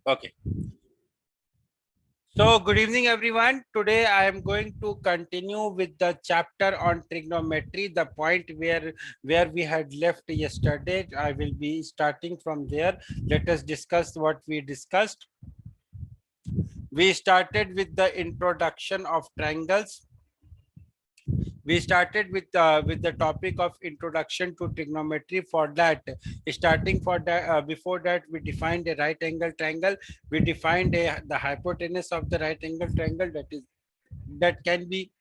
Okay. So, good evening, everyone. Today, I am going to continue with the chapter on trigonometry, the point where we had left yesterday. I will be starting from there. Let us discuss what we discussed. We started with the introduction of triangles. We started with the topic of introduction to trigonometry. For that, starting for that, before that, we defined a right angle triangle. We defined the hypotenuse of the right angle triangle, that can be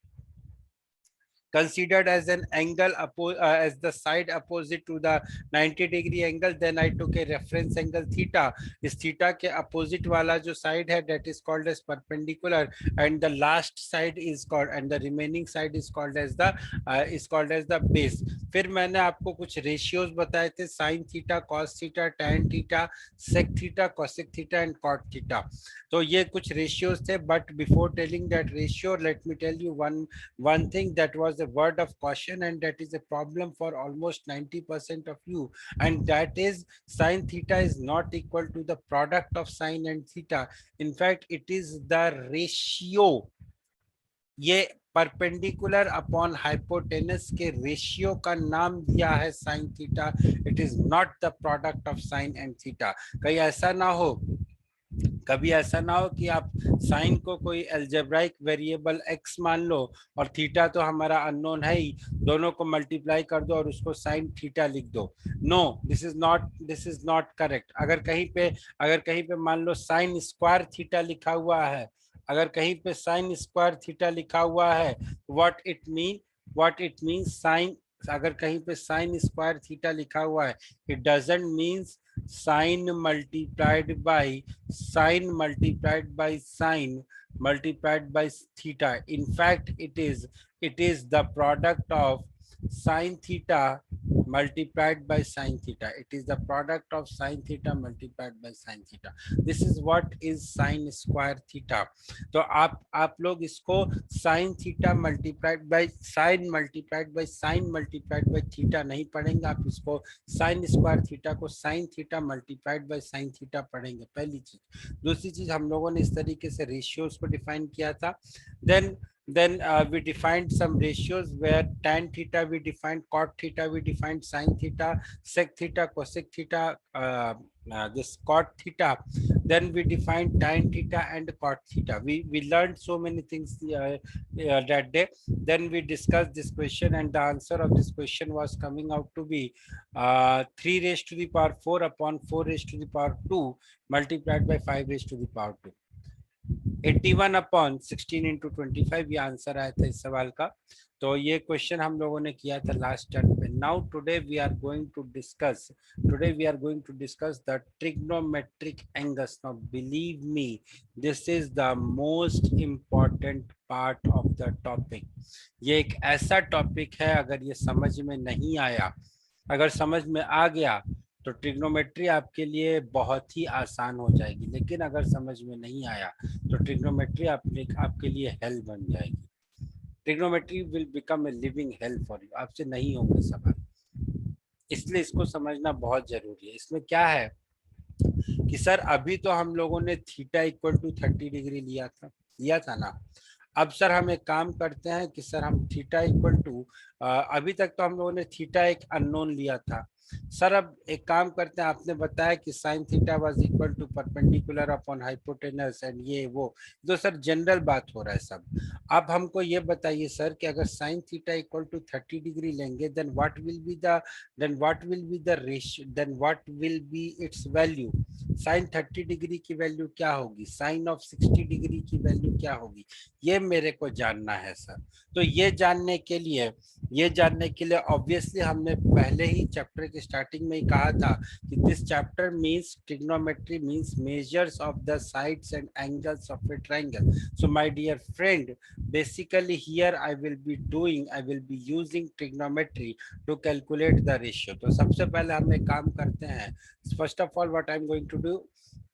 considered as an angle as the side opposite to the 90-degree angle. Then I took a reference angle theta. Is theta के opposite वाला जो side है, that is called as perpendicular, and the last side is called, and the remaining side is called as the base. फिर मैंने आपको कुछ ratios बताए थे, sin theta, cos theta, tan theta, sec theta, cosec theta and cot theta. तो ये कुछ ratios थे, but before telling that ratio, let me tell you one thing that was a word of caution, and that is a problem for almost 90% of you, and that is sine theta is not equal to the product of sine and theta. In fact, it is the ratio. ये perpendicular upon hypotenuse के ratio का नाम दिया है sine theta. It is not the product of sine and theta. कभी ऐसा ना हो कि आप साइन को कोई एल्जेब्राइक वेरिएबल एक्स मान लो और थीटा तो हमारा अननोन है ही, दोनों को मल्टीप्लाई कर दो और उसको साइन थीटा लिख दो. No, this is not correct. अगर कहीं पे मान लो साइन स्क्वायर थीटा लिखा हुआ है, अगर कहीं पे साइन स्क्वायर थीटा लिखा हुआ है, व्हाट इट मीन साइन. अगर कहीं पे साइन स्क्वायर थीटा लिखा हुआ है, it doesn't means sine multiplied by sine multiplied by theta. In fact, it is the product of sine theta multiplied by sine theta. It is the product of sine theta multiplied by sine theta. This is what is sine square theta. तो आप लोग इसको sine theta multiplied by sine multiplied by theta नहीं पढ़ेंगे. आप इसको sine square theta को sine theta multiplied by sine theta पढ़ेंगे, पहली चीज. दूसरी चीज, हम लोगों ने इस तरीके से रेशियोज को डिफाइन किया था. Then we defined some ratios where tan theta we defined, cot theta we defined, sin theta, sec theta, cosec theta, this cot theta. Then we defined tan theta and cot theta. We learned so many things that day. Then we discussed this question, and the answer of this question was coming out to be 3 raised to the power 4 upon 4 raised to the power 2 multiplied by 5 raised to the power 2. 81 upon 16 into 25 ये answer आया था इस सवाल का. तो ये question हम लोगों ने किया था लास्ट टर्म पे. Now today we are going to discuss the trigonometric angles. Now believe me, this is the most important part of the topic. ये एक ऐसा टॉपिक है, अगर ये समझ में नहीं आया, अगर समझ में आ गया तो ट्रिग्नोमेट्री आपके लिए बहुत ही आसान हो जाएगी. लेकिन अगर समझ में नहीं आया तो ट्रिग्नोमेट्री आपके लिए हेल बन जाएगी. Trigonometry will become a living hello for you. आपसे नहीं होंगे सवाल, इसलिए इसको समझना बहुत जरूरी है. इसमें क्या है कि सर अभी तो हम लोगों ने थीटा इक्वल टू 30 डिग्री लिया था ना. अब सर हम एक काम करते हैं कि सर हम थीटा इक्वल टू, अभी तक तो हम लोगों ने थीटा एक अननोन लिया था. सर अब एक काम करते हैं, आपने बताया कि sine theta was equal to perpendicular upon hypotenuse and ये वो, तो सर जनरल बात हो रहा है सब. अब हमको ये बताइए सर कि अगर sine theta equal to 30 degree लेंगे, then what will be its value. Sine 30 degree की वैल्यू क्या होगी, साइन ऑफ 60 डिग्री की वैल्यू क्या होगी, ये मेरे को जानना है सर. तो ये जानने के लिए ऑब्वियसली हमने पहले ही चैप्टर के स्टार्टिंग में ही कहा था कि this chapter means trigonometry means measures of the sides and angles of a triangle. So my dear friend, basically here I will be using trigonometry to calculate the ratio. तो सबसे पहले हम एक काम करते हैं. First of all what I am going to do,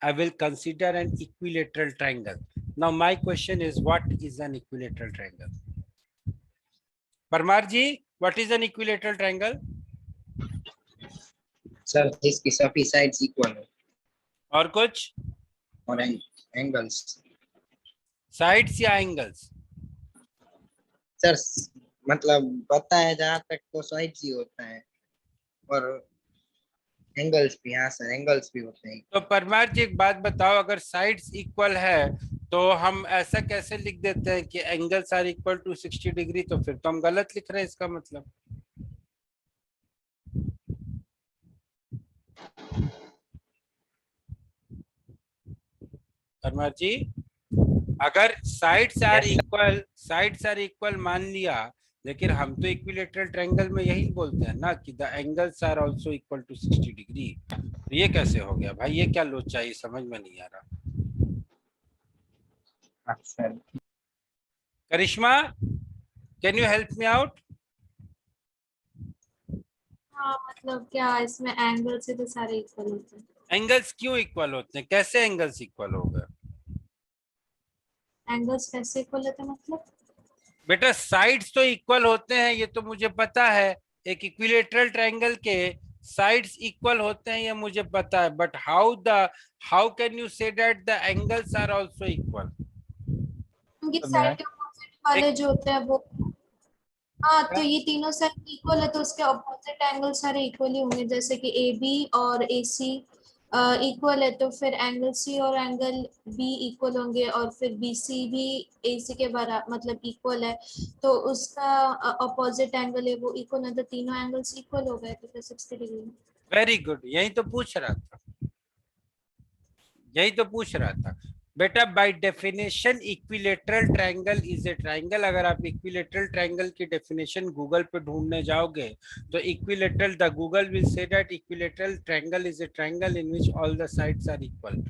I will consider an equilateral triangle. Now my question is, what is an equilateral triangle? Parmar ji, what is an equilateral triangle? Sir जिसकी सभी sides equal हो. और कुछ? और angles. Sides या angles? Sir मतलब पता है जहां तक तो साइड्स ही होता है, और एंगल्स भी, हाँ सर एंगल्स भी होते हैं। तो परमार जी एक बात बताओ, अगर साइड्स इक्वल है तो हम ऐसा कैसे लिख देते हैं कि angles are equal to 60 degree? तो फिर तो हम गलत लिख रहे हैं इसका मतलब। परमार जी, अगर yes sir. Sides are equal मान लिया, लेकिन हम तो इक्विलेटरल ट्रायंगल में यही बोलते हैं ना कि the angles are also equal to 60 degree. तो ये कैसे हो गया भाई? ये क्या लोचा है? ये समझ में नहीं आ रहा। हाँ sir. Karishma, can you help me out? हाँ मतलब क्या इसमें एंगल से तो सारे इक्वल होते हैं। एंगल्स क्यों इक्वल होते हैं? कैसे एंगल्स इक्वल हो गए? एंगल्स कैसे इक्वल होते हैं मतलब? बेटा साइड्स तो इक्वल होते हैं, ये तो मुझे पता है। एक इक्विलेटरल ट्रायंगल के साइड्स इक्वल होते हैं, ये मुझे पता है। But how can you say that the angles are also equal? उनकी साइड के ऑपोजिट वाले एक जो होते हैं वो। हाँ तो ये तीनों साइड इक्वल है तो उसके ऑपोजिट एंगल सारे इक्वल ही होंगे, जैसे कि ए बी और ए सी इक्वल है तो फिर एंगल सी और एंगल बी इक्वल होंगे, और फिर बी सी भी ए सी के बराबर मतलब इक्वल है, तो उसका ऑपोजिट एंगल है वो इक्वल है, तो तीनों एंगल्स इक्वल हो गए तो फिर 60 डिग्री। वेरी गुड, यही तो पूछ रहा था, यही तो पूछ रहा था। बेटा by definition equilateral triangle is a triangle. अगर आप इक्विलेटरल ट्रायंगल की डेफिनेशन गूगल पे ढूंढने जाओगे तो equilateral, the Google will say that equilateral triangle is a triangle in which all the sides are equal.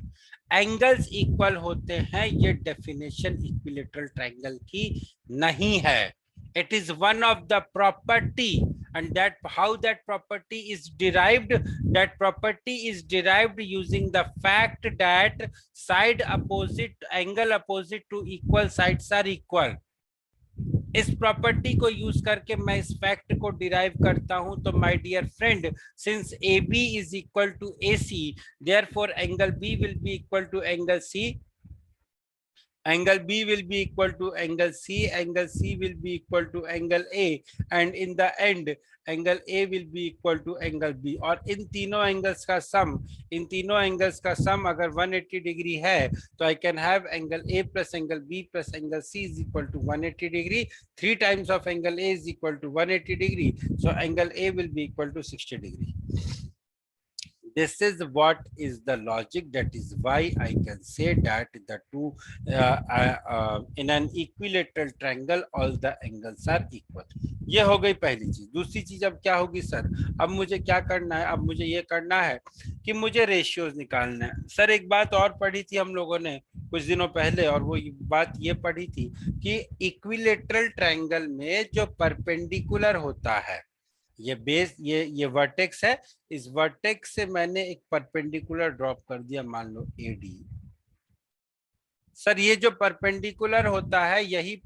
Angles equal होते हैं, ये डेफिनेशन इक्विलेटरल ट्रायंगल की नहीं है। It is one of the property, and that how that property is derived, that property is derived using the fact that side opposite, angle opposite to equal sides are equal. इस property को use करके मैं इस fact को derive करता हूं। तो my dear friend, since A B is equal to A C, therefore angle B will be equal to angle C, angle B will be equal to angle C, angle C will be equal to angle A, and in the end angle A will be equal to angle B. और इन तीनों angles का सम, इन तीनों angles का सम अगर 180 degree है तो I can have angle A plus angle B plus angle C is equal to 180 degree. 3 times of angle A is equal to 180 degree, so angle A will be equal to 60 degree. This is what is the logic. That is why I can say that the two in an equilateral triangle all the angles are equal. ये हो गई पहली चीज. दूसरी चीज अब क्या होगी सर? अब मुझे क्या करना है? अब मुझे ये करना है कि मुझे रेशियोज निकालना है. सर एक बात और पढ़ी थी हम लोगों ने कुछ दिनों पहले, और वो बात ये पढ़ी थी कि इक्विलेटरल ट्रायंगल में जो परपेंडिकुलर होता है, ये बेस, ये वर्टेक्स है, इस वर्टेक्स से मैंने एक परपेंडिकुलर ड्रॉप कर दिया, मान लो एडी. सर ये जो परपेंडिकुलर होता है, यही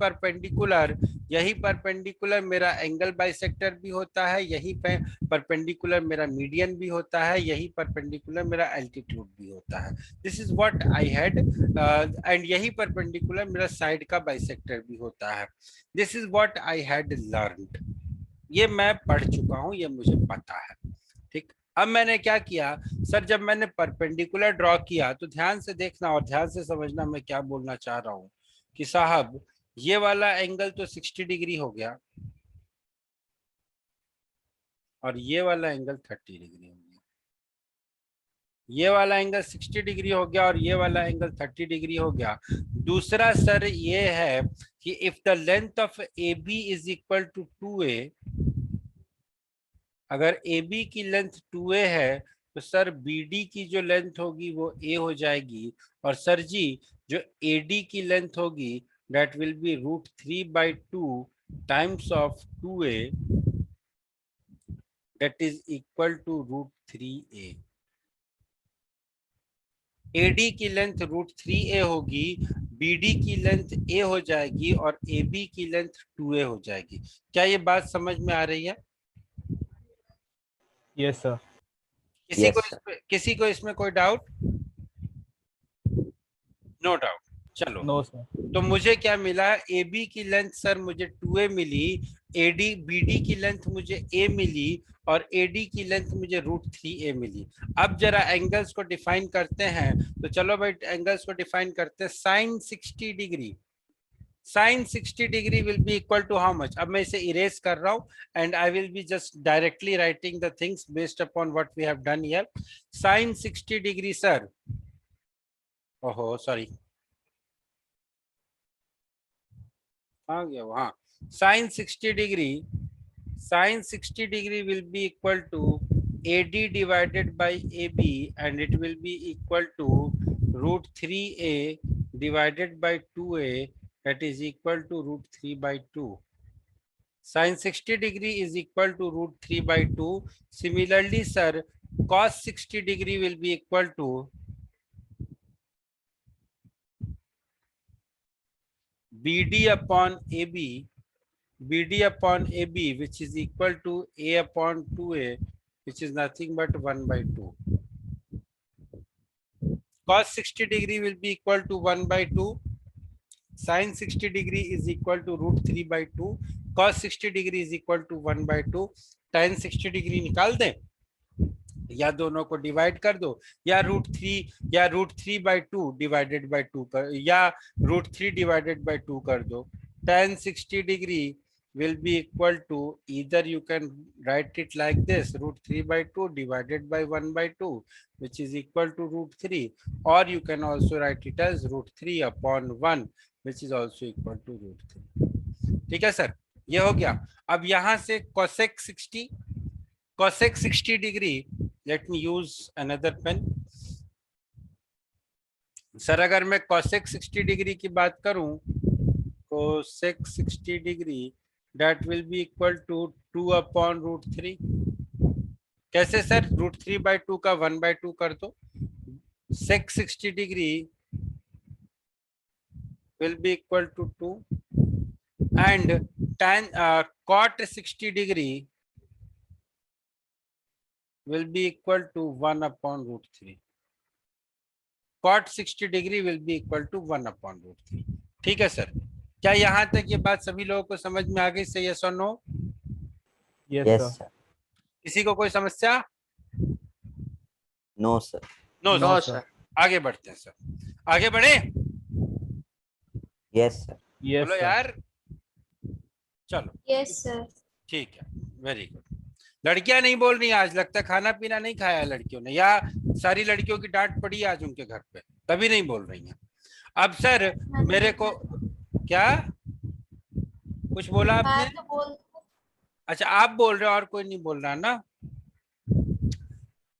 परपेंडिकुलर मेरा एंगल बाइसेक्टर भी होता है, यही परपेंडिकुलर मेरा मीडियन भी होता है, यही परपेंडिकुलर मेरा एल्टीट्यूड भी होता है. This is what I had, and यही परपेंडिकुलर मेरा साइड का बाइसेक्टर भी होता है. This is what I had learned. ये मैं पढ़ चुका हूं, ये मुझे पता है. ठीक. अब मैंने क्या किया सर, जब मैंने परपेंडिकुलर ड्रॉ किया तो ध्यान से देखना और ध्यान से समझना मैं क्या बोलना चाह रहा हूं कि साहब ये वाला एंगल तो 60 डिग्री हो गया और ये वाला एंगल 30 डिग्री हो गया. ये वाला एंगल 60 डिग्री हो गया और ये वाला एंगल 30 डिग्री हो गया. दूसरा सर ये है कि if the length of A B is equal to 2a, अगर ए बी की लेंथ 2a है तो सर बी डी की जो लेंथ होगी वो a हो जाएगी. और सर जी जो ए डी की लेंथ होगी that will be √3/2 times of 2a, that is equal to √3a. AD की लेंथ √3a होगी, BD की लेंथ a हो जाएगी और AB की लेंथ 2a हो जाएगी. क्या ये बात समझ में आ रही है? Yes sir. किसी को यस सर. इसमें कोई डाउट? No doubt. चलो, नो सर। तो मुझे क्या मिला? ए बी की लेंथ सर मुझे 2a मिली, एडी बीडी की लेंथ मुझे a मिली, और एडी की लेंथ मुझे √3a मिली। अब जरा एंगल्स को डिफाइन करते हैं। तो चलो भाई एंगल्स को डिफाइन करते हैं। Sine 60 degree, sine 60 degree will be equal to how much? अब मैं इसे इरेज कर रहा हूं and I will be just directly writing the things based upon what we have done here. Sine 60 degree sir, ओहो sorry, आ गया वो, हाँ। Sine 60 degree, sine 60 degree will be equal to AD divided by AB, and it will be equal to √3a divided by 2a, that is equal to √3 by 2. Sin 60 degree is equal to √3 by 2. Similarly sir, cos 60 degree will be equal to BD upon AB, BD upon AB, which is equal to A upon 2a, which is nothing but 1 by 2. Cos 60 degree will be equal to 1 by 2. Sin 60 degree is equal to √3 by 2. Cos 60 degree is equal to 1 by 2. Tan 60 degree निकाल दें, या दोनों को divide कर दो, या √3 by 2 divided by 2 कर, या √3 डिवाइडेड बाय 2 कर दो। tan 60 degree will be equal to, either you can write it like this, √3 by 2 divided by 1 by 2, which is equal to √3, or you can also write it as √3 upon 1, which is also equal to √3। ठीक है sir, ये हो गया। अब यहां से cosec 60, cosec 60 degree, let me use another pen। Sir अगर मैं cosec 60 डिग्री की बात करूं, cosec 60 degree that will be equal to 2 upon √3। कैसे सर? √3 by 2 का 1 by 2 कर दो। sec 60 degree will be equal to 2, and tan cot 60 degree will be equal to 1 upon √3। cot 60 degree will be equal to 1 upon √3। ठीक है sir, क्या यहाँ तक ये बात सभी लोगों को समझ में आ गई? से यस और नो? Yes yes sir. सर। किसी को कोई समस्या? No sir. No no sir. Sir. आगे बढ़ते हैं सर, आगे बढ़े। Yes sir. यस बोलो सर। यार, चलो यस सर। ठीक है, वेरी गुड। लड़कियां नहीं बोल रही आज, लगता है खाना पीना नहीं खाया लड़कियों ने, या सारी लड़कियों की डांट पड़ी आज उनके घर पे, तभी नहीं बोल रही हैं। अब सर मेरे को क्या कुछ बोला आपने? मैं तो बोल, अच्छा आप बोल रहे हो, और कोई नहीं बोल रहा ना।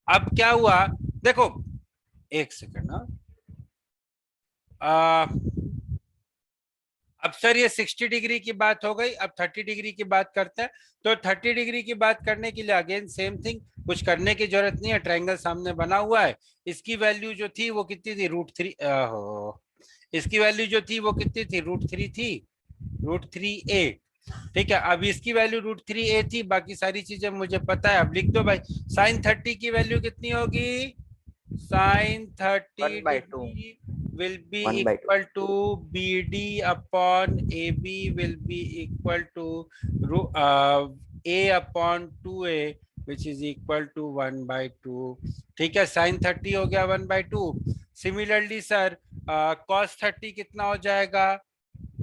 अब क्या हुआ देखो, एक सेकंड ना। अब सर ये 60 डिग्री की बात हो गई, अब 30 डिग्री की बात करते हैं। तो 30 डिग्री की बात करने के लिए अगेन सेम थिंग, कुछ करने की जरूरत नहीं है, ट्रायंगल सामने बना हुआ है। इसकी वैल्यू जो थी वो कितनी थी? √3। इसकी वैल्यू जो थी वो कितनी थी? √3 थी, √3a। ठीक है, अब इसकी वैल्यू √3a थी, बाकी सारी चीजें मुझे पता है। अब लिख दो भाई, साइन 30 की वैल्यू कितनी होगी? Sine 30 degree will be 1 by 2 equal to BD upon AB will be equal to A upon 2A, which is equal to 1 by 2। ठीक है, साइन 30 हो गया 1 by 2। सिमिलरली सर cos 30 कितना हो जाएगा?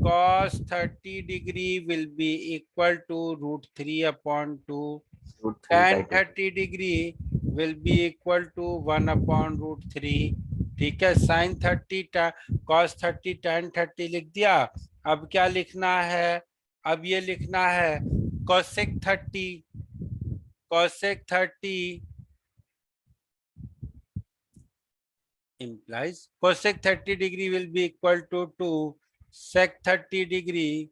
cos 30 degree will be equal to √3 upon 2। tan 30 degree will be equal to 1 upon √3। ठीक है, sign 30 cos 30 tan 30 लिख दिया। अब क्या लिखना है? अब ये लिखना है cosec 30, cosec 30 implies cosec 30 degree will be equal to 2, sec 30 degree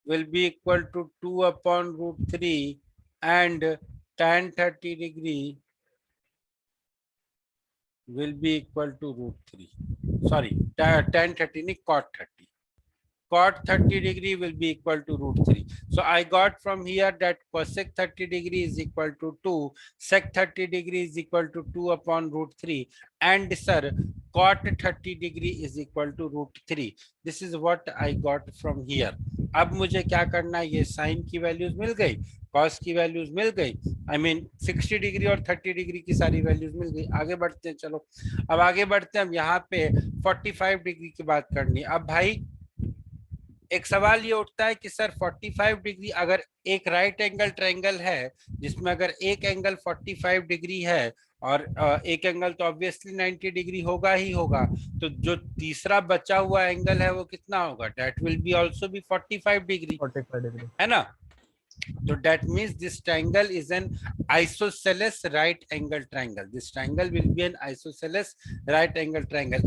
will be equal to 2 upon √3, and tan 30 degree will be equal to √3। Sorry, tan 30 नहीं, cot 30। cot 30 degree will be equal to root 3. So I got from here that cosec 30 degree is equal to 2, sec 30 degree is equal to 2 upon root 3, and sir cot 30 degree is equal to root 3. This is what I got from here. अब मुझे क्या करना है, ये sign की values मिल गई, cos की values मिल गई, आई मीन 60 डिग्री और 30 डिग्री की सारी वैल्यूज मिल गई। आगे बढ़ते हैं, चलो अब आगे बढ़ते हैं। हम यहाँ पे 45 डिग्री की बात करनी है। अब भाई एक सवाल ये उठता है कि सर 45 डिग्री अगर एक राइट एंगल ट्रायंगल है जिसमें अगर एक एंगल 45 डिग्री है और एक एंगल तो ऑब्वियसली 90 डिग्री होगा ही होगा, तो जो तीसरा बचा हुआ एंगल है वो कितना होगा, that will be also be 45 degree, 45 degree है ना। So that means this triangle is an isosceles right angle triangle. This triangle will be an isosceles right angle triangle.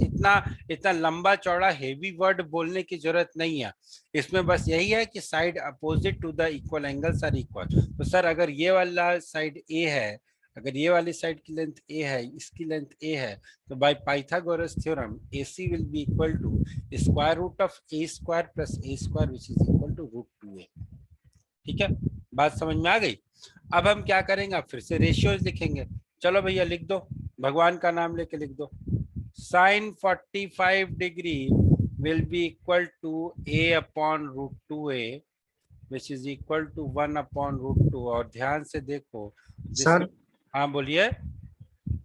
इतना लंबा चौड़ा हेवी वर्ड बोलने की जरूरत नहीं है, इसमें बस यही है कि side opposite to the equal angles are equal. तो सर अगर ये वाला साइड ए है, अगर ये वाली साइड की लेंथ ए है, इसकी लेंथ ए है, तो by Pythagoras theorem AC will be equal to square root of a square plus a square which is equal to root 2a। ठीक है, बात समझ में आ गई। अब हम क्या करेंगे, अब फिर से रेशियोज लिखेंगे। चलो भैया लिख दो, भगवान का नाम लेके लिख दो। Sine 45 degree will be equal to a upon root 2a which is equal to 1 upon root 2। और ध्यान से देखो सर, हाँ बोलिए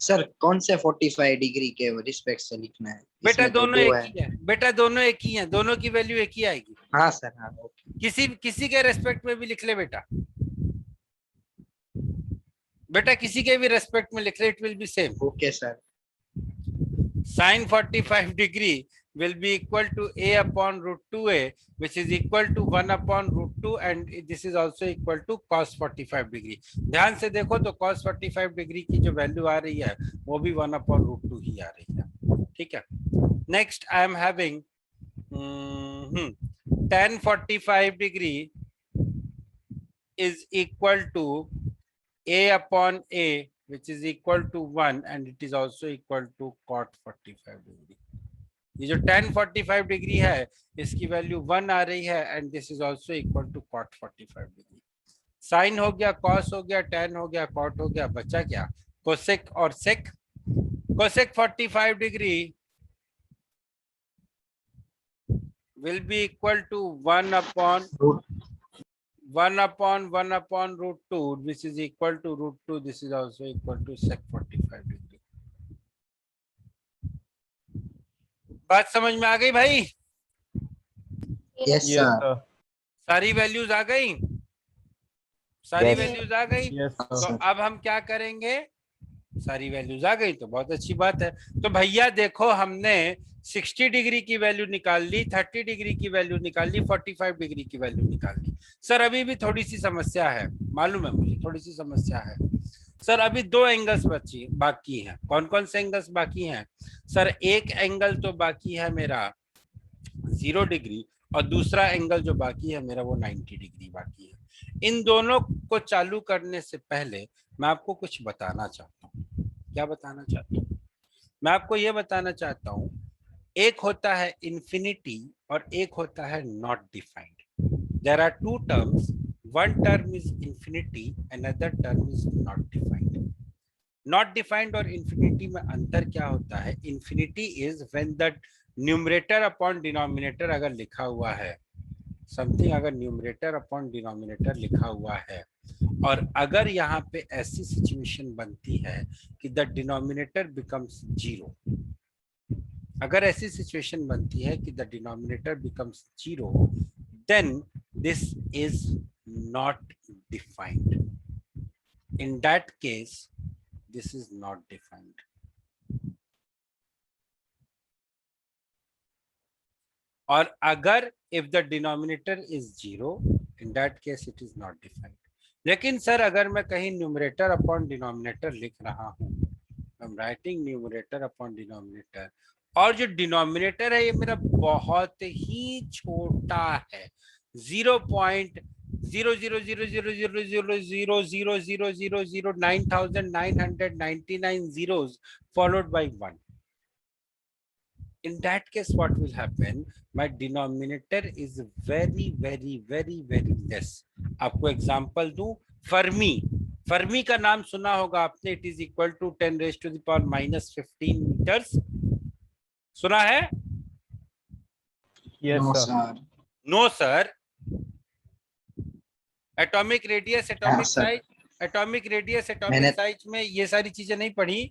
सर कौन से 45 डिग्री के रिस्पेक्ट से लिखना है? बेटा, इसमें तो दोनों दो एक ही है बेटा, दोनों एक ही है, दोनों की वैल्यू एक ही आएगी। हाँ सर, हाँ ओके। किसी के रेस्पेक्ट में भी लिख ले बेटा, बेटा किसी के भी रेस्पेक्ट में लिख ले, it will be same. Okay sir. Sin 45 degree will be equal to a upon root 2a which is equal to 1 upon root 2 and this is also equal to cos 45 degree। ध्यान से देखो तो cos 45 degree की जो value आ रही है वो भी 1 upon root 2 ही आ रही है। ठीक है, next I am having tan 45 degree is equal to a upon a which is equal to 1 and it is also equal to cot 45 degree। ये जो tan 45 डिग्री है इसकी वैल्यू 1 आ रही है and this is also equal to cot 45 degree. Sine हो गया, cos हो गया, tan हो गया, cot हो गया, बचा क्या, कोसेक और sec. Cosec 45 degree will be equal to 1 upon root 2 which is equal to root 2, this is also equal to sec 45 degree। बात समझ में आ गई भाई? Yes yes sir. सारी वैल्यूज आ गई, सारी Yes. वैल्यूज आ गई। यस तो अब हम क्या करेंगे, सारी वैल्यूज आ गई तो बहुत अच्छी बात है। तो भैया देखो हमने 60 डिग्री की वैल्यू निकाल ली, 30 डिग्री की वैल्यू निकाल ली, 45 डिग्री की वैल्यू निकाल ली। सर अभी भी थोड़ी सी समस्या है, मालूम है मुझे, थोड़ी सी समस्या है। सर अभी दो एंगल्स बाकी हैं। कौन कौन से एंगल्स बाकी हैं? सर एक एंगल तो बाकी है मेरा 0 डिग्री और दूसरा एंगल जो बाकी है मेरा वो 90 डिग्री बाकी है। इन दोनों को चालू करने से पहले मैं आपको कुछ बताना चाहता हूँ। क्या बताना चाहता हूँ? मैं आपको ये बताना चाहता हूँ, एक होता है इन्फिनिटी और एक होता है not defined. There are two terms, one term is infinity, another term is not defined. Not defined और इन्फिनिटी में अंतर क्या होता है? Infinity is when the numerator upon denominator अगर लिखा हुआ है, समथिंग अगर न्यूमरेटर अपॉन डिनोमिनेटर लिखा हुआ है और अगर यहाँ पे ऐसी सिचुएशन बनती है कि द डिनोमिनेटर बिकम्स 0, अगर ऐसी सिचुएशन बनती है कि the denominator becomes 0, then this is not defined. In that case this is not defined. और अगर if the denominator is 0, in that case it is not defined. लेकिन सर अगर मैं कहीं न्यूमरेटर अपॉन डिनोमिनेटर लिख रहा हूँ, I am writing numerator upon denominator, और जो डिनोमिनेटर है ये मेरा बहुत ही छोटा है, 0.000000000009999 zeros followed by 1। In that case, what will happen? My denominator is very less. आपको एग्जांपल दूं, फर्मी, फर्मी का नाम सुना होगा आपने, it is equal to 10⁻⁻15 metres, सुना है? Yes, no sir. Sir. No sir. Atomic radius, atomic sir. Size, atomic radius, atomic मैंने- साइज में ये सारी चीजें नहीं पढ़ी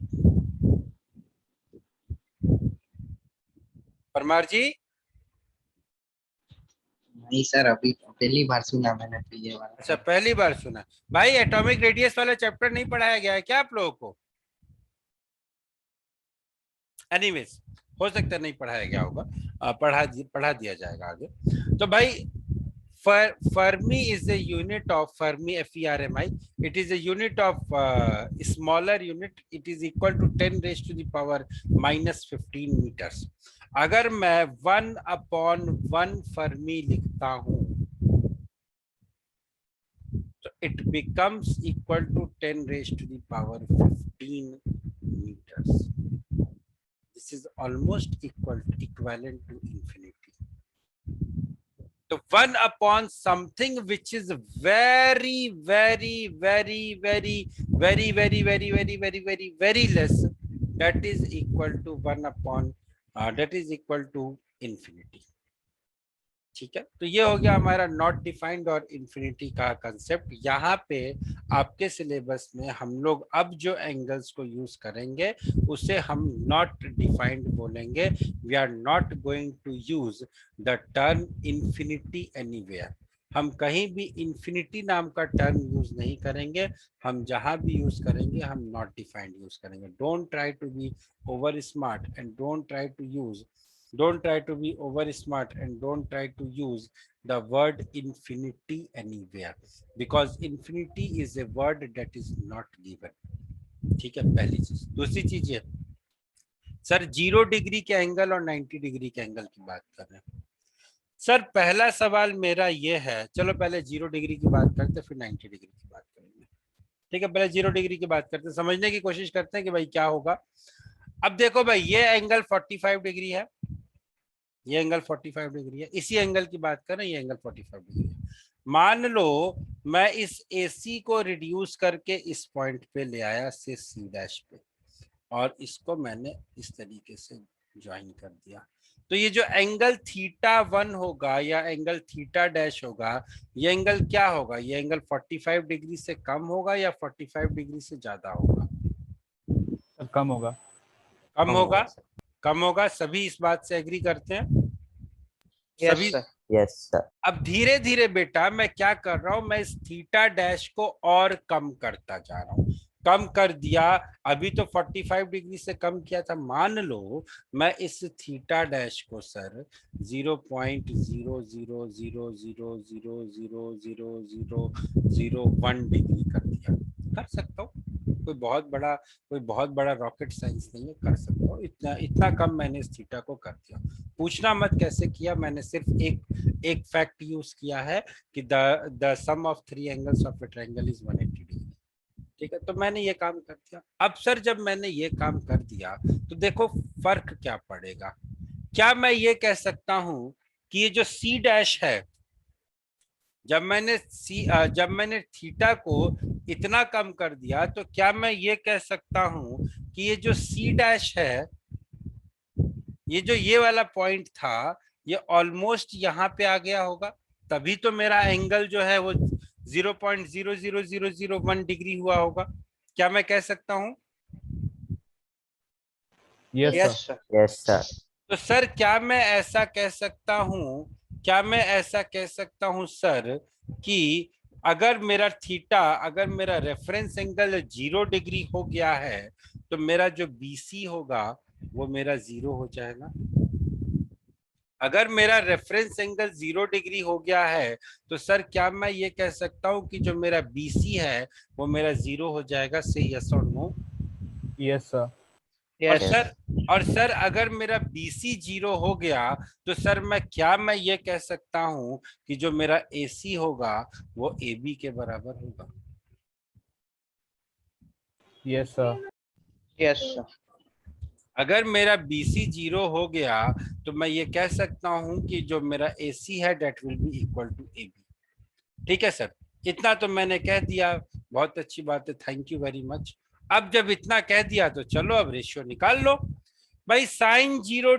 परमार जी? नहीं सर, अभी पहली बार सुना मैंने तो ये वाला। अच्छा, पहली बार सुना। भाई एटॉमिक रेडियस वाला चैप्टर नहीं पढ़ाया गया है क्या आप लोगों को? एनीवेज, हो सकता है नहीं पढ़ाया गया होगा, पढ़ा दिया जाएगा आगे। तो भाई Fermi is a unit of Fermi, FERMI. It is a unit of smaller unit. It is equal to 10⁻⁻15 meters. अगर मैं 1/1 Fermi लिखता हूं तो it becomes equal to 10⁻15 meters. This is almost equivalent to infinity. So 1 upon something which is very less, that is equal to 1 upon that is equal to infinity. ठीक है, तो ये हो गया हमारा नॉट डिफाइंड और इंफिनिटी का concept. यहाँ पे आपके सिलेबस में हम लोग अब जो एंगल्स को यूज करेंगे उसे हम नॉट डिफाइंड बोलेंगे। We are not going to use the term infinity anywhere. हम कहीं भी इंफिनिटी नाम का टर्म यूज नहीं करेंगे। हम जहां भी यूज करेंगे हम नॉट डिफाइंड यूज करेंगे। Don't try to be over smart and don't try to be over smart and don't try to use the word infinity anywhere, because infinity is a word that is not given. ठीक है, पहली चीज। दूसरी चीज ये, sir 0 degree के angle और 90 degree के एंगल की बात कर रहे हैं। सर पहला सवाल मेरा ये है, चलो पहले 0 डिग्री की बात करते फिर 90 डिग्री की बात करेंगे। ठीक है, पहले 0 डिग्री की बात करते, समझने की कोशिश करते हैं कि भाई क्या होगा। अब देखो भाई, ये एंगल 45 डिग्री है, ये एंगल 45 डिग्री है, इसी एंगल की बात करें, ये एंगल 45 डिग्री है। मान लो मैं इस AC को रिड्यूस करके इस पॉइंट पे ले आया से C डैश पे, और इसको मैंने इस तरीके से ज्वाइन कर दिया, तो ये जो एंगल θ1 होगा या एंगल θ डैश होगा, ये एंगल क्या होगा? ये एंगल 45 डिग्री से कम होगा या 45 डिग्री से ज्यादा होगा? Sir, कम होगा। कम होगा, कम होगा। सभी इस बात से एग्री करते हैं? सभी? Yes sir. अब धीरे धीरे बेटा मैं क्या कर रहा हूं, मैं इस θ डैश को और कम करता जा रहा हूं। कम कर दिया, अभी तो 45 डिग्री से कम किया था। मान लो मैं इस θ डैश को सर 0.000000001 डिग्री कर दिया। कर सकता हूँ, कोई बहुत बड़ा रॉकेट साइंस नहीं है, कर सकता हूँ। इतना कम मैंने इस θ को कर दिया। पूछना मत कैसे किया, मैंने सिर्फ एक फैक्ट यूज किया है कि the sum of 3 angles of a triangle is 180 degree. ठीक है, तो मैंने ये काम कर दिया। अब सर जब मैंने ये काम कर दिया तो देखो फर्क क्या पड़ेगा। क्या मैं ये कह सकता हूं कि ये जो C डैश है, जब मैंने θ को इतना कम कर दिया, तो क्या मैं ये कह सकता हूं कि ये जो C डैश है, ये जो ये वाला पॉइंट था, ये ऑलमोस्ट यहाँ पे आ गया होगा, तभी तो मेरा एंगल जो है वो 0.00001 डिग्री हुआ होगा। क्या मैं कह सकता हूँ? Yes, Yes, sir. Yes sir. तो सर क्या मैं ऐसा कह सकता हूँ, सर कि अगर मेरा रेफरेंस एंगल 0 डिग्री हो गया है तो मेरा जो BC होगा वो मेरा 0 हो जाएगा। अगर मेरा रेफरेंस एंगल 0 डिग्री हो गया है तो सर क्या मैं ये कह सकता हूँ कि जो मेरा BC है वो मेरा 0 हो जाएगा? से यस और नो? Yes, sir. और सर अगर मेरा BC 0 हो गया तो सर मैं ये कह सकता हूँ कि जो मेरा AC होगा वो AB के बराबर होगा? Yes, sir. अगर मेरा BC 0 हो गया तो मैं ये कह सकता हूं कि जो मेरा AC है that will be equal to AB। ठीक है सर, इतना तो मैंने कह दिया, बहुत अच्छी बात है, थैंक यू वेरी मच। अब जब इतना कह दिया तो चलो अब रेशियो निकाल लो भाई। Sine 0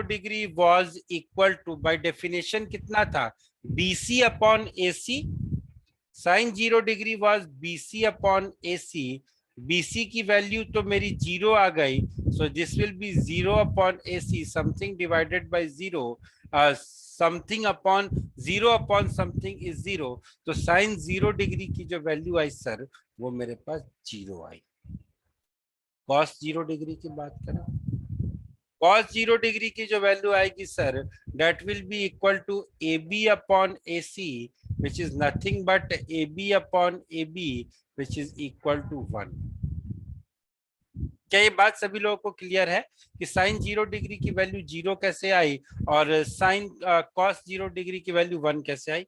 degree was equal to, by definition कितना था, BC upon AC। Sine 0 degree was BC upon AC। BC की वैल्यू तो मेरी 0 आ गई, so this will be 0 upon AC, something divided by 0, something upon 0 upon something is 0। तो sign 0 degree की जो वैल्यू आई सर वो मेरे पास 0 आई। कॉस 0 डिग्री की बात करें, कॉस 0 डिग्री की जो वैल्यू आएगी sir that will be equal to AB upon AC, which is nothing but AB upon AB, which is equal to 1। क्या ये बात सभी लोगों को क्लियर है कि साइन 0 डिग्री की वैल्यू 0 कैसे आई और साइन कॉस 0 डिग्री की वैल्यू 1 कैसे आई?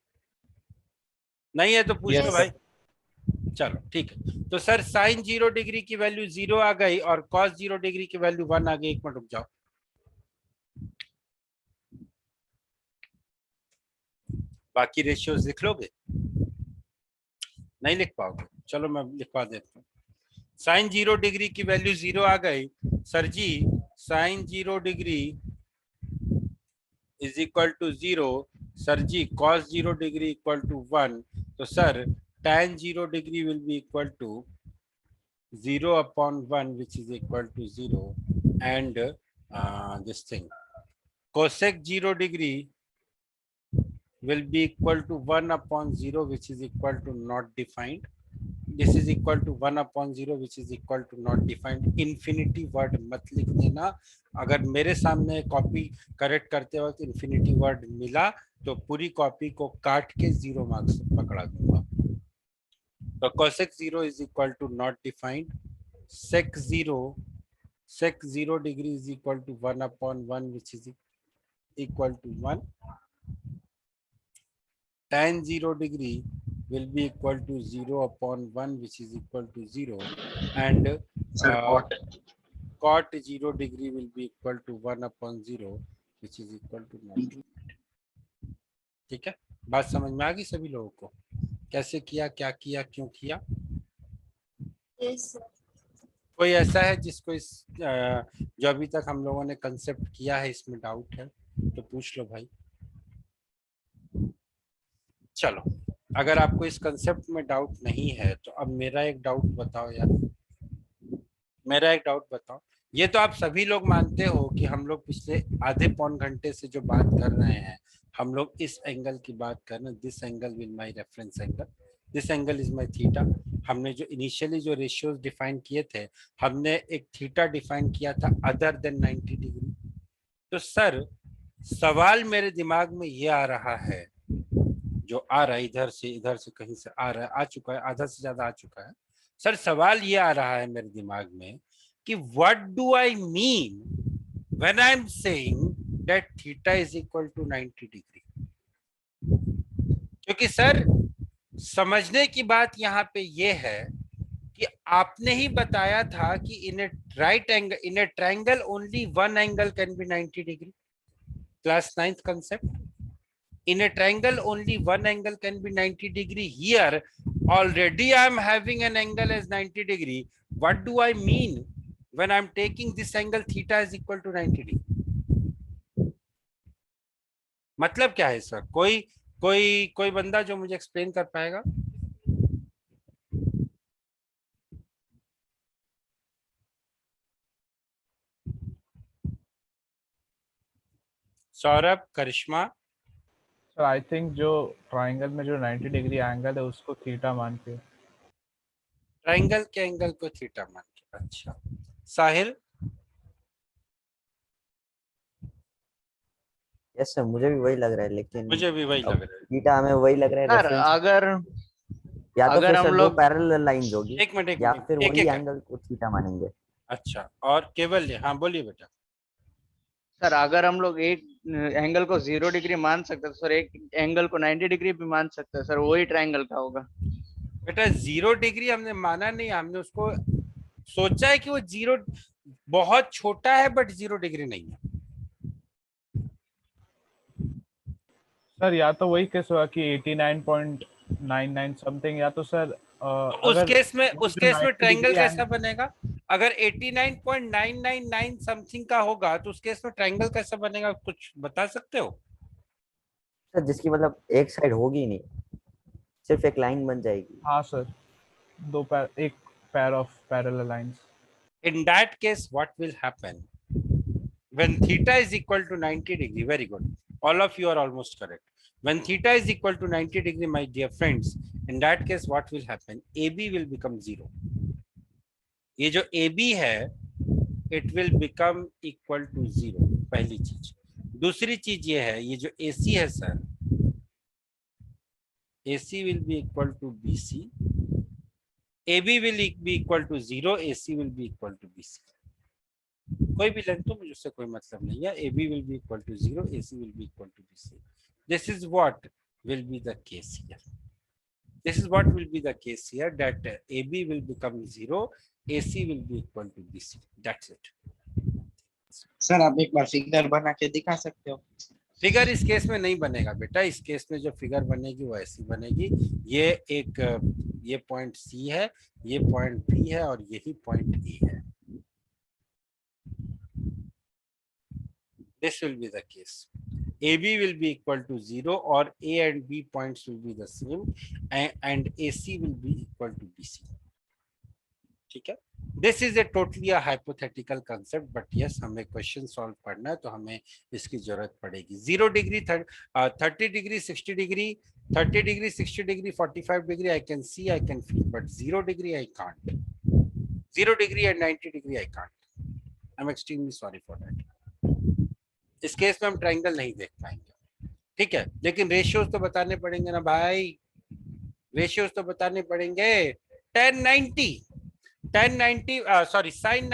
नहीं है तो पूछ लो Yes, भाई। sir. चलो ठीक है, तो सर साइन 0 डिग्री की वैल्यू 0 आ गई और कॉस 0 डिग्री की वैल्यू 1 आ गई। एक मिनट रुक जाओ, बाकी रेशियोज लिख लोगे? नहीं लिख पाओगे, चलो मैं लिखवा देता हूँ। साइन 0 डिग्री की वैल्यू 0 आ गई sir ji. Sine 0 degree is equal to 0 sir ji. Cos 0 degree equal to 1, तो sir tan 0 degree will be equal to 0 upon 1 which is equal to 0 and this thing cosec 0 degree will be equal to 1 upon 0 which is equal to not defined। this is equal to 1 upon 0 which is equal to not defined। infinity word मत लिख देना, अगर मेरे सामने copy correct करते वक्त infinity word मिला तो पूरी कॉपी को काट के 0 मार्क्स पकड़ा दूंगा। तो cosec 0 is equal to not defined। sec 0 degree is equal to 1 upon 1 which is equal to 1। tan 0 degree will be equal to 0 upon 1 which is equal to 0 and sir cot cot 0 degree will be equal to 1 upon 0 which is equal to 90। ठीक है, बात समझ में आ गई सभी लोगों को? कैसे किया, क्या किया, क्यों किया? Yes, sir. कोई ऐसा है जिसको इस जो अभी तक हम लोगों ने कंसेप्ट किया है इसमें डाउट है तो पूछ लो भाई। चलो, अगर आपको इस कंसेप्ट में डाउट नहीं है तो अब मेरा एक डाउट बताओ यार, मेरा एक डाउट बताओ। ये तो आप सभी लोग मानते हो कि हम लोग पिछले आधे पौन घंटे से जो बात कर रहे हैं हम लोग इस एंगल की बात कर रहे हैं। This angle will my reference angle, this angle is my theta. हमने जो इनिशियली जो रेशियोज डिफाइन किए थे, हमने एक थीटा डिफाइन किया था अदर देन 90 डिग्री। तो सर सवाल मेरे दिमाग में ये आ रहा है, जो आ रहा है इधर से कहीं से आ रहा है, आ चुका है, आधा से ज्यादा आ चुका है। सर सवाल ये आ रहा है मेरे दिमाग में कि what do I mean when I am saying that theta is equal to 90 degree. क्योंकि सर समझने की बात यहाँ पे ये है कि आपने ही बताया था कि in a right angle, in a triangle only one angle can be 90 degree. Class 9th concept, in a triangle only one angle can be 90 degree। here already I am having an angle as 90 degree। what do I mean when I am taking this angle theta is equal to 90 degree? मतलब क्या है sir? कोई कोई कोई बंदा जो मुझे explain कर पाएगा? सौरभ, करिश्मा? सर आई थिंक जो ट्राइंगल में जो 90 डिग्री एंगल है उसको थीटा मान के। ट्रायंगल के एंगल को थीटा मान के, अच्छा। साहिल? यस सर, मुझे भी वही लग रहा है, लेकिन मुझे भी वही अब लग रहा है। थीटा हमें वही लग रहा है सर रेफरेंस। अगर या तो अगर फिर हम सर दो लोग पैरेलल लाइंस होगी एक मिनट या फिर एक वही एक एंगल को थीटा मानेंगे। अच्छा, और केवल हाँ बोलिए बेटा। सर अगर हम लोग एक एंगल को 0 डिग्री मान सकते हैं तो सर एक एंगल को 90 डिग्री भी मान सकते हैं सर, वही ट्रायंगल का होगा। बेटा 0 डिग्री हमने माना नहीं, हमने उसको सोचा है कि वो 0 बहुत छोटा है बट 0 डिग्री नहीं है। सर या तो वही केस होगा कि 89.99 समथिंग, या तो सर उस अगर केस में वो जो 90 ट्रायंगल डिग्री कैसा बनेगा? अगर 89.999 समथिंग का होगा तो उस केस में ट्रायंगल कैसा बनेगा, कुछ बता सकते हो? सर जिसकी मतलब एक साइड होगी ही नहीं, सिर्फ एक लाइन बन जाएगी। हाँ सर, एक pair of parallel lines. In that case, what will happen when theta is equal to 90 degree? Very good. All of you are almost correct. When theta is equal to 90 degree, my dear friends, in that case, what will happen? AB will become 0. ये जो AB है, it will become equal to 0. पहली चीज। दूसरी चीज ये है, ये जो AC है sir, AC will be equal to BC. AB will be equal to 0. AC will be equal to BC. कोई भी लेंथ तो मुझे उससे कोई मतलब नहीं है। AB will be equal to 0, AC will be equal to BC. This is what will be the case here. This is what will be the case here, that AB will become 0, AC will be equal to BC. That's it. Sir आप एक बार figure बना के दिखा सकते हो? Figure इस case में नहीं बनेगा बेटा। इस केस में जो फिगर बनेगी वो ऐसी बनेगी। ये एक ये पॉइंट C है, ये पॉइंट B है और यही पॉइंट A है। This will be the case. AB will be equal to 0 or A and B points will be the same and AC will be equal to BC. ठीक है? This is a totally a hypothetical concept, but yes, हमें question solve करना है तो हमें इसकी जरूरत पड़ेगी। 0 degree 30 degree 60 degree 30 degree 60 degree 45 degree I can see, I can feel, but 0 degree I can't. 0 degree and 90 degree I can't. I'm extremely sorry for that. इस case में हम ट्रायंगल नहीं देख पाएंगे। ठीक है, लेकिन रेशियोज तो बताने पड़ेंगे ना भाई, रेशियोज तो बताने पड़ेंगे। 1090 sorry sin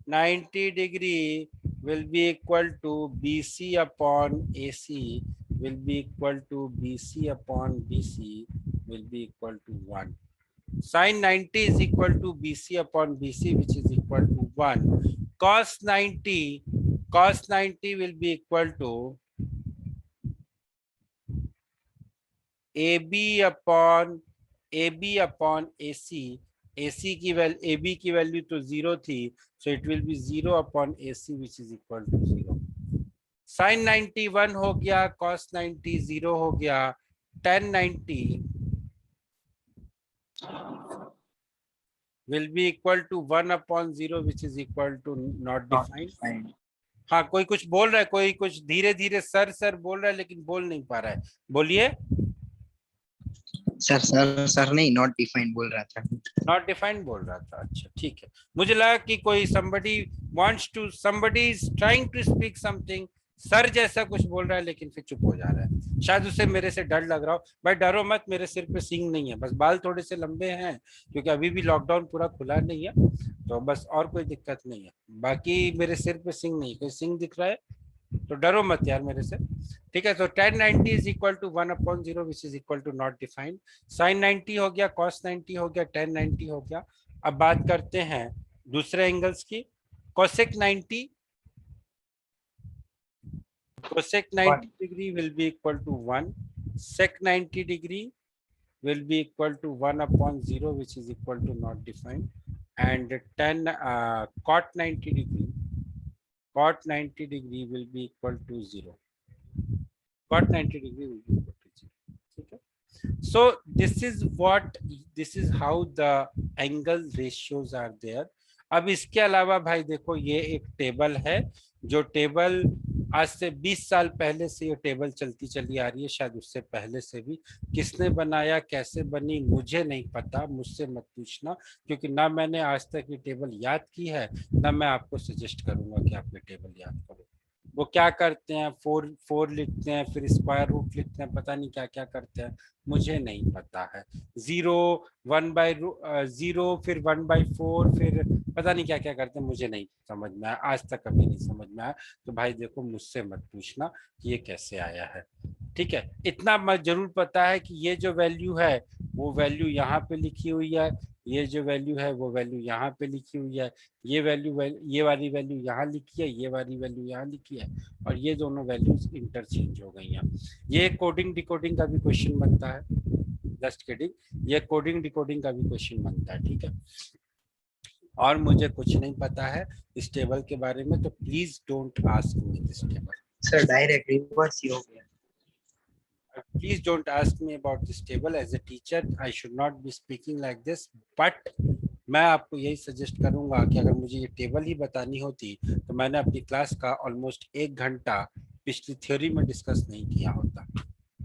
90 degree will be equal to BC upon AC will be equal to BC upon BC will be equal to 1. Sin 90 is equal to BC upon BC, which is equal to 1. Cos 90 will be equal to AB upon AC. AC की AB की value तो 0 थी, so it will be 0 upon AC, which is equal to 0. Sin 90 1 हो गया, cos 90 0 हो गया, tan 90 will be equal to 1 upon 0, which is equal to not defined. हाँ, कोई कुछ बोल रहा है, कोई कुछ धीरे धीरे सर बोल रहा है लेकिन बोल नहीं पा रहा है। बोलिए। सर नहीं, नॉट डिफाइंड बोल रहा था। नॉट डिफाइंड बोल रहा था, अच्छा ठीक है। मुझे लगा कि कोई somebody is trying to speak something, sir जैसा कुछ बोल रहा है लेकिन फिर चुप हो जा रहा है। शायद उसे मेरे से डर लग रहा हो। भाई डरो मत, मेरे सिर पे सींग नहीं है, बस बाल थोड़े से लंबे हैं क्योंकि अभी भी लॉकडाउन पूरा खुला नहीं है, तो बस और कोई दिक्कत नहीं है। बाकी मेरे सिर पे सींग नहीं, कोई सींग दिख रहा है तो डरो मत यार मेरे से। ठीक है, तो tan 90 is equal to 1 upon 0 which is equal to not defined. sin 90 हो गया, cos 90 हो गया, tan 90 हो गया। अब बात करते हैं दूसरे एंगल्स की। cosec 90 degree will be equal to 1. sec 90 degree will be equal to 1 upon 0, which is equal to not defined. And cot 90 degree will be equal to 0. Cot 90 degree will be equal to 0. Okay. So this is how the angle ratios are there. अब इसके अलावा भाई देखो, ये एक table है, जो table आज से 20 साल पहले से ये टेबल चलती चली आ रही है, शायद उससे पहले से भी। किसने बनाया, कैसे बनी, मुझे नहीं पता, मुझसे मत पूछना, क्योंकि ना मैंने आज तक ये टेबल याद की है, ना मैं आपको सजेस्ट करूंगा कि आप ये टेबल याद करो। वो क्या करते हैं, 4 लिखते हैं, फिर स्क्वायर रूट लिखते हैं, पता नहीं क्या क्या करते हैं, मुझे नहीं पता है। 0 1/0 फिर 1/4 फिर पता नहीं क्या क्या करते हैं, मुझे नहीं समझ में आया, आज तक कभी नहीं समझ में आया। तो भाई देखो, मुझसे मत पूछना कि ये कैसे आया है। ठीक है, इतना मैं जरूर पता है कि ये जो वैल्यू है वो वैल्यू यहाँ पे लिखी हुई है, ये जो वैल्यू है वो वैल्यू यहाँ पे लिखी हुई है, ये ये वाली वैल्यू यहाँ लिखी है, ये वाली वैल्यू यहाँ लिखी है, और ये दोनों वैल्यूज इंटरचेंज हो गई हैं। ये कोडिंग डिकोडिंग का भी क्वेश्चन बनता है, जस्ट किडिंग, ये कोडिंग डिकोडिंग का भी क्वेश्चन बनता है। ठीक है, और मुझे कुछ नहीं पता है इस टेबल के बारे में, तो please don't ask me this table. Sir direct reverse ही हो गया। Please don't ask me about this table. As a teacher, I should not be speaking like this. But मैं आपको यही सजेस्ट करूंगा कि अगर मुझे ये टेबल ही बतानी होती तो मैंने अपनी क्लास का ऑलमोस्ट 1 घंटा पिछली थ्योरी में डिस्कस नहीं किया होता।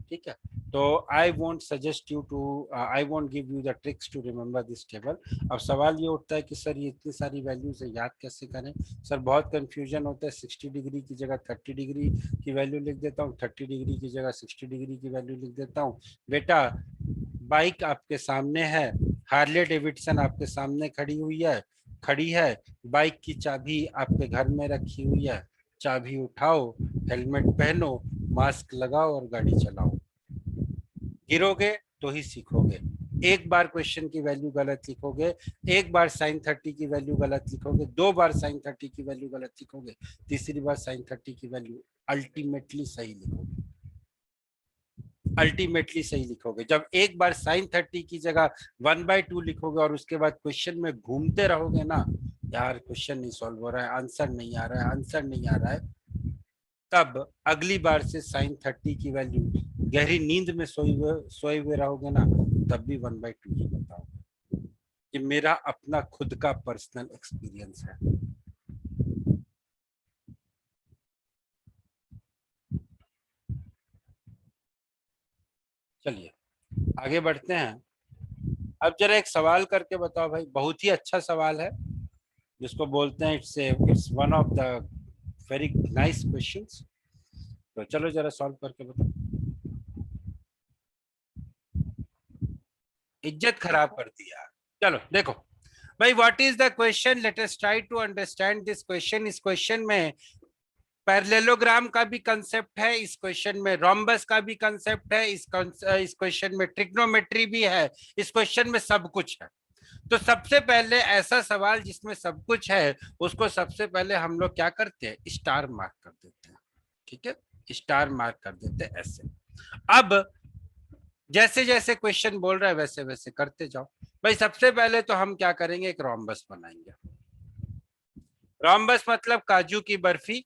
ठीक है, तो I won't suggest you to, I won't give you the tricks to remember this table. अब सवाल ये उठता है कि सर ये इतनी सारी वैल्यूज है, याद कैसे करें? सर बहुत कंफ्यूजन होता है, 60 डिग्री की जगह 30 डिग्री की वैल्यू लिख देता हूँ, 30 डिग्री की जगह 60 डिग्री की वैल्यू लिख देता हूँ। बेटा बाइक आपके सामने है, हार्ले डेविडसन आपके सामने खड़ी है, बाइक की चाबी आपके घर में रखी हुई है, चाबी उठाओ, हेलमेट पहनो, मास्क लगाओ और गाड़ी चलाओ। गिरोगे तो ही सीखोगे। एक बार क्वेश्चन की वैल्यू गलत लिखोगे, एक बार sin 30 की वैल्यू गलत लिखोगे, 2 बार sin 30 की वैल्यू गलत लिखोगे, तीसरी बार sin 30 की वैल्यू अल्टीमेटली सही लिखोगे, अल्टीमेटली सही लिखोगे। जब एक बार sin 30 की जगह 1/2 लिखोगे और उसके बाद क्वेश्चन में घूमते रहोगे ना, यार क्वेश्चन नहीं सॉल्व हो रहा है, आंसर नहीं आ रहा है, आंसर नहीं आ रहा है, तब अगली बार से sin 30 की वैल्यू, गहरी नींद में सोए हुए रहोगे ना, तब भी 1/2 ही बताओगे। ये मेरा अपना खुद का पर्सनल एक्सपीरियंस है। चलिए आगे बढ़ते हैं। अब जरा एक सवाल करके बताओ भाई, बहुत ही अच्छा सवाल है जिसको बोलते हैं it's one of the very nice questions. तो चलो जरा सॉल्व करके बताओ। इज्जत खराब कर दिया। चलो देखो भाई, what is the question, let us try to understand this question. इस क्वेश्चन में पैरेललोग्राम का भी कंसेप्ट है, इस क्वेश्चन में रोम्बस का भी कंसेप्ट है, इस क्वेश्चन में ट्रिग्नोमेट्री भी है, इस क्वेश्चन में सब कुछ है। तो सबसे पहले ऐसा सवाल जिसमें सब कुछ है, उसको सबसे पहले हम लोग क्या करते हैं, स्टार मार्क कर देते हैं। ठीक है, स्टार मार्क कर देते हैं ऐसे। अब जैसे जैसे क्वेश्चन बोल रहा है वैसे वैसे करते जाओ भाई। सबसे पहले तो हम क्या करेंगे, एक रोम्बस बनाएंगे। रोम्बस मतलब काजू की बर्फी,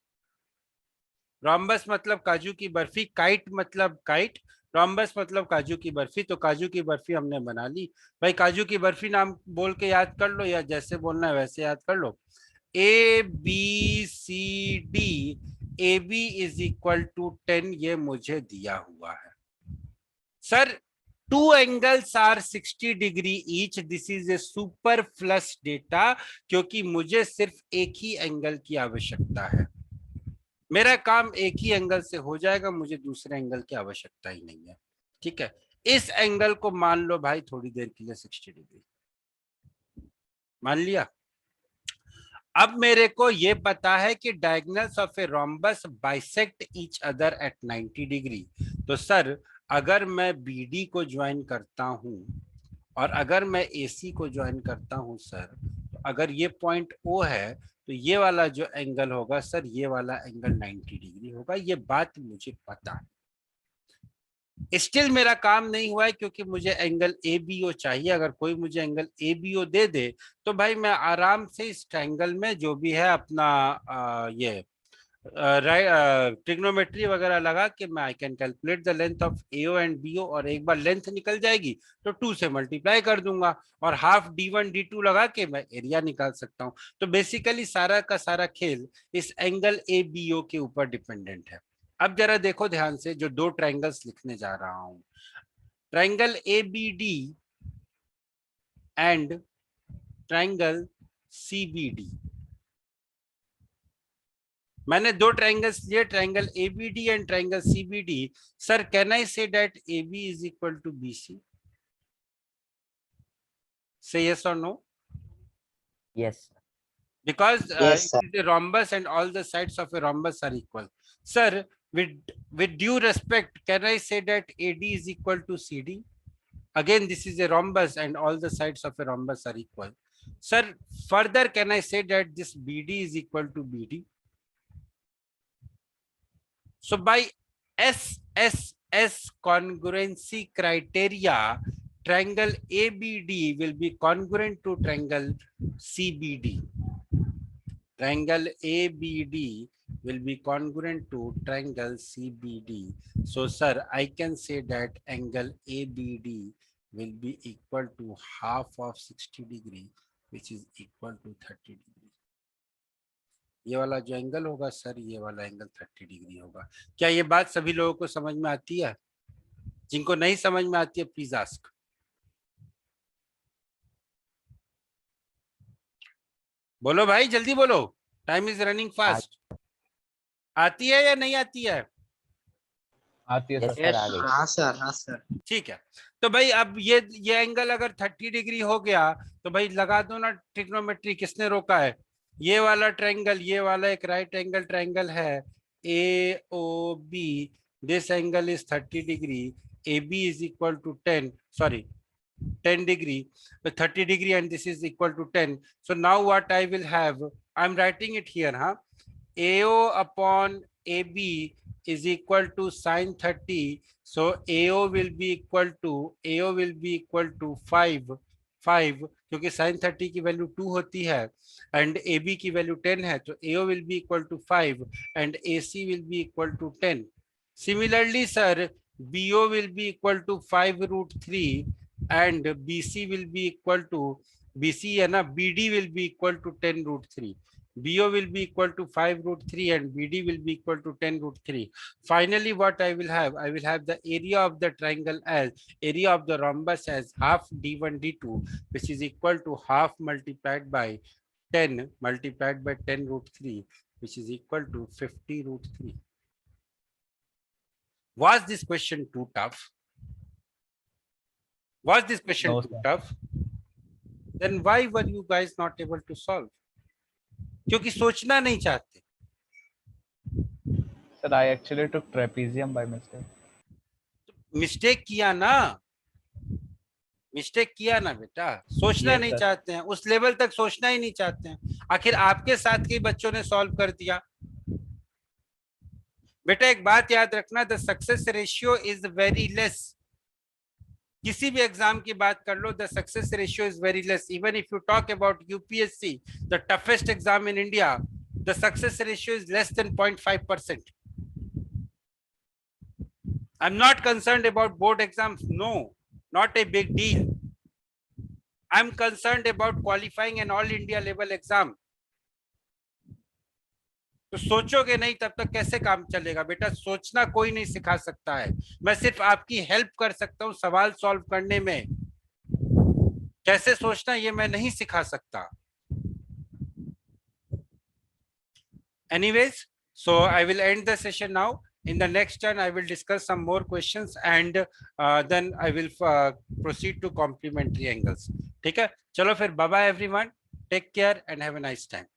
रोम्बस मतलब काजू की बर्फी, काइट मतलब काइट, रोम्बस मतलब काजू की बर्फी। तो काजू की बर्फी हमने बना ली भाई। काजू की बर्फी नाम बोल के याद कर लो, या जैसे बोलना है वैसे याद कर लो। ABCD, AB is equal to 10, ये मुझे दिया हुआ है। Sir 2 angles are 60 degree each, this is a superfluous data, क्योंकि मुझे सिर्फ एक ही एंगल की आवश्यकता है। मेरा काम एक ही एंगल से हो जाएगा, मुझे दूसरे एंगल की आवश्यकता ही नहीं है। ठीक है, इस एंगल को मान लो भाई थोड़ी देर के लिए 60 डिग्री मान लिया। अब मेरे को ये पता है कि diagonals of a rhombus bisect each other at 90 degree. तो सर अगर मैं BD को ज्वाइन करता हूं और अगर मैं AC को ज्वाइन करता हूं सर, तो अगर ये पॉइंट O है तो ये वाला जो एंगल होगा सर, ये वाला एंगल 90 डिग्री होगा। ये बात मुझे पता है। स्टिल मेरा काम नहीं हुआ है, क्योंकि मुझे एंगल ABO चाहिए। अगर कोई मुझे एंगल ABO दे दे तो भाई मैं आराम से इस ट्रायंगल में जो भी है अपना ये ट्रिग्नोमेट्री वगैरह लगा के मैं I can calculate the length of AO and BO, और एक बार लेंथ निकल जाएगी तो 2 से मल्टीप्लाई कर दूंगा और हाफ D1 D2 लगा के मैं एरिया निकाल सकता हूं। तो बेसिकली सारा का सारा खेल इस एंगल ABO के ऊपर डिपेंडेंट है। अब जरा देखो ध्यान से, जो 2 ट्रायंगल्स लिखने जा रहा हूं, triangle ABD and triangle CBD। मैंने 2 ट्रायंगल्स लिए, triangle ABD and triangle CBD। Sir can I say that AB is equal to BC? Say yes or no? Yes. Because Yes, it is a rhombus and all the sides of a rhombus are equal. Sir with due respect, can I say that AD is equal to CD? Again, this is a rhombus and all the sides of a rhombus are equal. Sir, further can I say that this BD is equal to BD? So by SSS congruency criteria, triangle ABD will be congruent to triangle CBD. Triangle ABD will be congruent to triangle CBD. So sir, I can say that angle ABD will be equal to half of 60 degree, which is equal to 30 degree. ये वाला जो angle होगा sir, ये वाला angle 30 degree होगा। क्या ये बात सभी लोगों को समझ में आती है? जिनको नहीं समझ में आती है प्लीज आस्क। बोलो भाई, जल्दी बोलो, टाइम इज रनिंग फास्ट। आती है या नहीं आती है? आती है Yes, सर। sir, आ गई। हाँ सर, हाँ सर। ठीक है, तो भाई अब ये एंगल अगर 30 डिग्री हो गया तो भाई लगा दो ना ट्रिग्नोमेट्री। किसने रोका है? ये वाला ट्रायंगल, ये वाला एक राइट एंगल ट्रायंगल है AOB, this angle is 30 degree, AB is equal to 10 degree, 30 degree, and this is equal to 10. So now what I will have, I'm writing it here, huh? AO upon AB is equal to sine 30. So AO will be equal to 5 क्योंकि sin 30 की value 2 होती है and AB की value 10 है, तो AO will be equal to 5 and AC will be equal to 10. Similarly sir, BO will be equal to 5√3 and BC will be equal to, BC है ना, BD will be equal to 10√3. BO will be equal to 5√3 and BD will be equal to 10√3. Finally, what I will have the area of the triangle as, area of the rhombus as half D1 D2, which is equal to half multiplied by 10 multiplied by 10√3, which is equal to 50√3. Was this question too tough? Was this question No, too sir. tough? Then why were you guys not able to solve? क्योंकि सोचना नहीं चाहते। Sir I actually took trapezium by mistake. Mistake किया ना, mistake किया ना बेटा, सोचना Yes, नहीं sir. चाहते हैं, उस लेवल तक सोचना ही नहीं चाहते हैं। आखिर आपके साथ के बच्चों ने सॉल्व कर दिया। बेटा एक बात याद रखना, the success ratio is very less. किसी भी एग्जाम की बात कर लो, the success ratio is very less. Even if you talk about UPSC, the toughest exam in India, the success ratio is less than 0.5%. I'm not concerned about board exams. No, not a big deal. I'm concerned about qualifying an all India level exam. तो सोचोगे नहीं तब तक कैसे काम चलेगा बेटा? सोचना कोई नहीं सिखा सकता है, मैं सिर्फ आपकी हेल्प कर सकता हूँ सवाल सॉल्व करने में। कैसे सोचना ये मैं नहीं सिखा सकता। Anyways, so I will end the session now. In the next turn, I will discuss some more questions and then I will proceed to complementary angles. ठीक है, चलो फिर, bye bye everyone. Take care and have a nice time.